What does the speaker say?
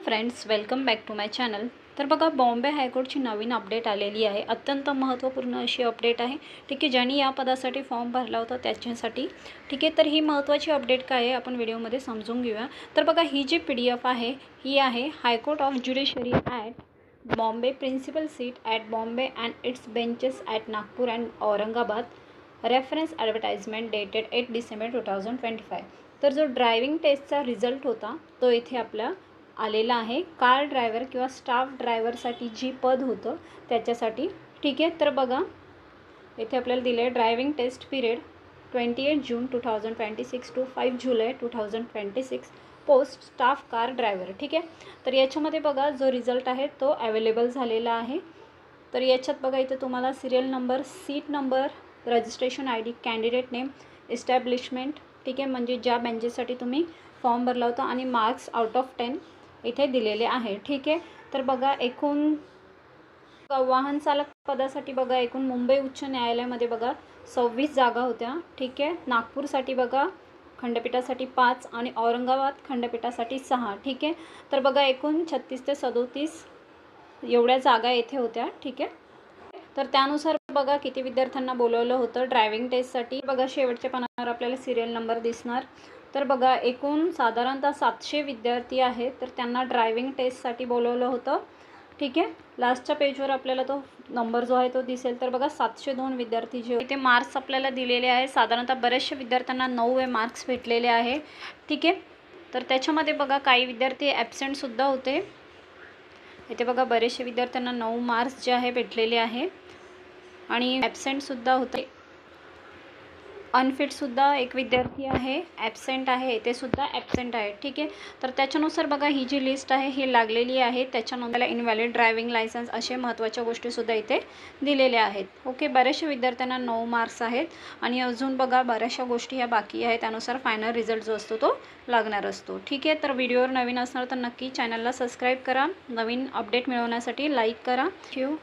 Friends, welcome back to my channel. तर बघा, बॉम्बे हायकोर्टची नवीन update आलेली आहे। अत्यंत महत्त्वपूर्ण अशी अपडेट आहे। ठीक आहे, ज्यांनी या पदासाठी फॉर्म भरला होता त्याच्यासाठी। ठीक आहे, तर ही महत्त्वाची अपडेट काय आहे आपण व्हिडिओमध्ये समजून घेऊया। तर बघा, ही जी PDF आहे ही आहे high court of judiciary at Bombay, principal seat at Bombay and its benches at Nagpur and Aurangabad, reference advertisement dated 8 December 2025। तर जो ड्रायव्हिंग टेस्टचा रिझल्ट होता तो इथे आपला आलेला आहे। कार ड्रायव्हर किंवा स्टाफ ड्रायव्हरसाठी जी पद होतं त्याच्यासाठी। ठीक आहे, तर बघा इथे आपल्याला दिलं आहे driving test period 28 June 2026 to 5 July 2026, post staff car driver. ठीक आहे, तर याच्यामध्ये बघा जो रिझल्ट आहे तो अवेलेबल झालेला आहे। तर याच्यात बघा इथे तुम्हाला serial number, seat number, registration ID, candidate name, establishment, ठीक आहे, म्हणजे ज्या बेंचेससाठी तुम्ही फॉर्म भरला होता, आणि मार्क्स आउट ऑफ 10 इथे दिलेले आहे। ठीक आहे, तर बघा एकूण वाहन चालक पदासाठी बघा एकूण मुंबई उच्च न्यायालयामध्ये बघा 26 जागा होत्या। ठीक आहे, नागपूरसाठी बघा खंडपीठासाठी 5 आणि औरंगाबाद खंडपीठासाठी 6। ठीक आहे, तर बघा एकूण 36 ते 37 एवढ्या जागा येथे होत्या। ठीक आहे, तर त्यानुसार बघा किती विद्यार्थ्यांना बोलवलं होतं ड्रायव्हिंग टेस्टसाठी। बघा शेवटच्या पानावर आपल्याला सिरियल नंबर दिसणार। तर बघा एकूण साधारणतः 700 विद्यार्थी आहेत, तर त्यांना ड्रायव्हिंग टेस्टसाठी बोलवलं होतं। ठीक आहे, लास्टच्या पेजवर आपल्याला तो नंबर जो आहे तो दिसेल। तर बघा 702 विद्यार्थी जे इथे मार्क्स आपल्याला दिलेले आहे। साधारणतः बरेचशा विद्यार्थ्यांना 9 मार्क्स भेटलेले आहे। ठीक आहे, तर त्याच्यामध्ये बघा काही विद्यार्थी ॲबसेंटसुद्धा होते। इथे बघा बरेचशे विद्यार्थ्यांना 9 मार्क्स जे आहे भेटलेले आहे, आणि ॲबसेंटसुद्धा होते। अनफिटसुद्धा एक विद्यार्थी आहे, ॲबसेंट आहे, ते सुद्धा ॲबसेंट आहे। ठीक आहे, तर त्याच्यानुसार बघा ही जी लिस्ट आहे ही लागलेली आहे। त्याच्यानंतर इनव्हॅलिड ड्रायव्हिंग लायसन्स असे महत्त्वाच्या गोष्टीसुद्धा इथे दिलेल्या आहेत। ओके, बऱ्याचशा विद्यार्थ्यांना 9 मार्क्स आहेत, आणि अजून बघा बऱ्याचशा गोष्टी ह्या बाकी आहेत। त्यानुसार फायनल रिझल्ट जो असतो तो लागणार असतो। ठीक आहे, तर व्हिडिओवर नवीन असणार तर नक्की चॅनलला सबस्क्राईब करा। नवीन अपडेट मिळवण्यासाठी लाईक करा। थँक्यू।